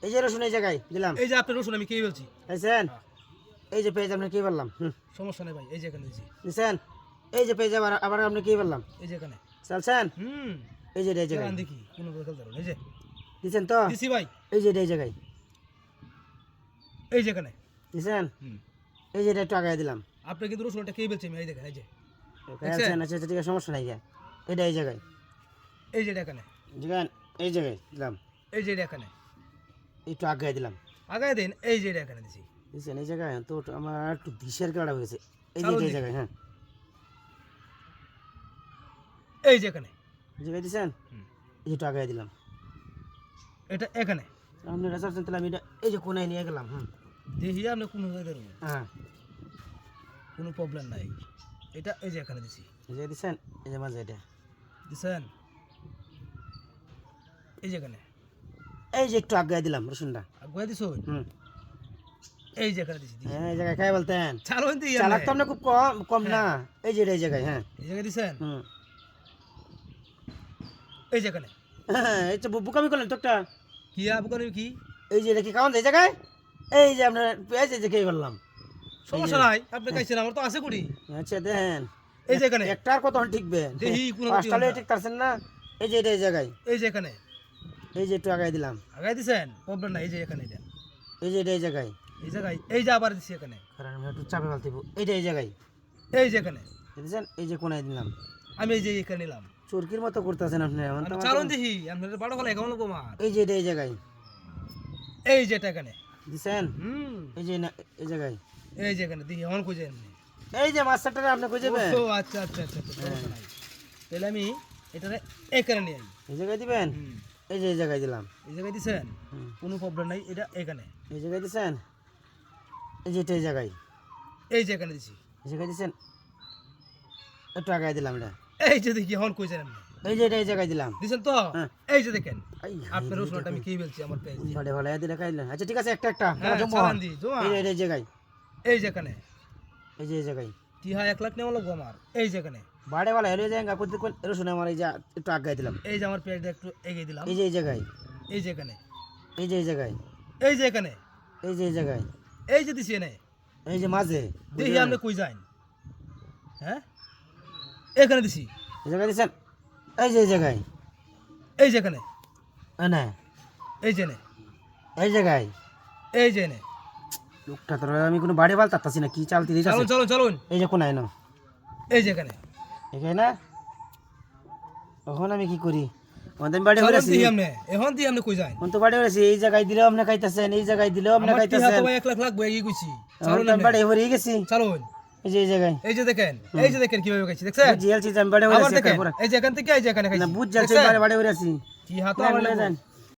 এই যে রসুন এই জায়গায় দিলাম। এই যে আপনার রসুন আমি কে বলছি বুঝছেন? এই যে পেঁয়াজ আপনি কি বললাম? সমস্যা নেই ভাই, এই যে এখানে দিছি। বুঝছেন? এই যে পেঁয়াজ আবার আপনি কি বললাম? এই যে এখানে চালছেন? এই যে এই জায়গায় দেখি কোনো বদল ধরুন। এই যে দিছেন তো? দিছি ভাই। এই যে এই জায়গায় এই যে এখানে দিছেন? এই যে একটু আগায় দিলাম। আপনি কিন্তু রসুনটা কে বলছি আমি, এই দেখেন এই যে আচ্ছা আচ্ছা ঠিক আছে, সমস্যা নাই গা। এটা এই জায়গায় এই যে এখানে দিলেন, এই জায়গায় দিলাম। এই যে এখানে একটু আগায় দিলাম। আগায় দেন। এই যে এখানে দিছি। দিছেন এই জায়গায় তো আমার একটু দিশের কাটা হয়েছে। এই যে চালুন এই দেখি। জায়গায় হ্যাঁ এই যে এখানে এই জায়গায় দিছেন। এই যে একটু আগায় দিলাম। এটা এখানে আপনি রাসার তাহলে আমি এটা এই যে কোনায় নিয়ে গেলাম। দেখি আপনি কোনো জায়গায় ধরুন, হ্যাঁ কোনো প্রবলেম নাই। এটা এই যে এখানে দিছি। এই যে দিছেন, এই যে মাঝে এটা দিছেন। এই যে এখানে এই যে একটু আগায় দিলাম রসুনটা। আগুয়া দিছো। এই যে এখানে দিছি। হ্যাঁ এই জায়গায় খাই বলতেন চালুন দিই চালাক তো আপনি খুব কম কম না। এই যে এই জায়গায় হ্যাঁ এই জায়গায় দিছেন। এই যে এখানে হ্যাঁ এই তো বুকামি করলেন তো একটা। কি আবু করি কি এই যে দেখি কাউন এই জায়গায় এই যে আপনার পেঁয়াজ এই যে খেয়ে বললাম। সমস্যা নাই, আপনি খাইছেন, আমার তো আছে কুড়ি। আচ্ছা দেখেন এই যে এখানে একটার কত টিকবে? দেখি কোনো পাঁচটা ঠিক পারছেন না। এই যে এই জায়গায় এই যে এখানে এই যে একটু আগায় দিলাম। আগাই দিছেন, প্রবলেম নাই। এই যে এখানে এটা এই যে এই জায়গায় এই জায়গায় এই যে আবার দিছি এখানে। কারণ আমি একটু চাপে ফেলতে এই যে এই জায়গায় এই যে এখানে বুঝছেন, এই যে কোনায় দিলাম। আমি এই যে এখানে নিলাম। চরকির মতো করতেছেন আপনি এখন তো। চালুন দেখি আপনার বারো ফেলা কেমন লোক মার। এই যে এই জায়গায় এই যে এটা এখানে দিছেন। এই যে এই জায়গায় এই যে এখানে দেখি এমন খুঁজে এমনি। এই যে মাছটা আপনি কই যাবেন? ও আচ্ছা আচ্ছা আচ্ছা সমস্যা নাই। তাহলে আমি এটা এখানে নিয়ে আই। এই জায়গায় দিবেন। এই যে এই জায়গায় দিলাম। এই জায়গায় দিছেন, কোনো প্রবলেম নাই। এটা এখানে এই জায়গায় দিছেন। এই যে এই জায়গায় এই যে এখানে দিছি। এই জায়গায় দিছেন। একটু আগায় দিলাম এটা। এই যে দেখি এমন খুঁজে এমনি। এই যে এই জায়গায় দিলাম। দিছেন তো? হ্যাঁ। এই যে দেখেন আই, আপনার রসুনটা আমি কি বলছি আমার পেজ দিয়ে। ভালো ভালো দিলে খাইলেন। আচ্ছা ঠিক আছে একটা একটা হ্যাঁ, জমা। চালান দি, জমা। এই যে এই জায়গায় এই যে এখানে এই যে এই জায়গায় কি হয় 1 লাখ নেওয়া লাগবো আমার। এই যে এখানে বাড়ে ভালো হয়ে যায় প্রত্যেক রসুন আমার এই যে একটু আগায় দিলাম। এই যে আমার পেজটা একটু এগিয়ে দিলাম। এই যে এই জায়গায় এই যে এখানে এই যে এই জায়গায় এই যে এখানে এই যে এই জায়গায় এই যে দিছি এনে। এই যে মাঝে দেখি আপনি কই যান। হ্যাঁ এখানে দিছি। এই জায়গায় দিছেন। এই যে এই জায়গায় এই যে এখানে এনে এই যে এনে এই জায়গায় এই যে এনে। লোকটা তো আমি কোনো বাড়ি বাল তাচ্ছি না কি চালতে দিতেছে। চলুন চলুন চলুন। এই যে কোনায় না এই যে এখানে এখানে না তখন আমি কি করি? আমাদের বাড়ি চলুন হয়েছি দিই আপনি এখন দিই আপনি কই যান। এখন তো বাড়ি হয়েছি। এই জায়গায় দিলেও আপনি খাইতেছেন, এই জায়গায় দিলেও আপনি আমার টিহা খাইতেছেন। তো 1 লাখ লাগবে এগিয়ে কইছি। এখন চলুন তো আমি বাড়ি হয়ে গেছি। চলুন। এই যে এই জায়গায় এই যে দেখেন এই যে দেখেন কিভাবে খাইছি দেখছেন। জিএলসি আমি বাড়ি হয়ে আবার গেছি। দেখেন এই যে এখান থেকে এই যে এখানে খাইছি। বুঝ যাচ্ছে বাড়ি হয়ে আছি। কি হাত না, আমার নিয়ে লাগবে। যান।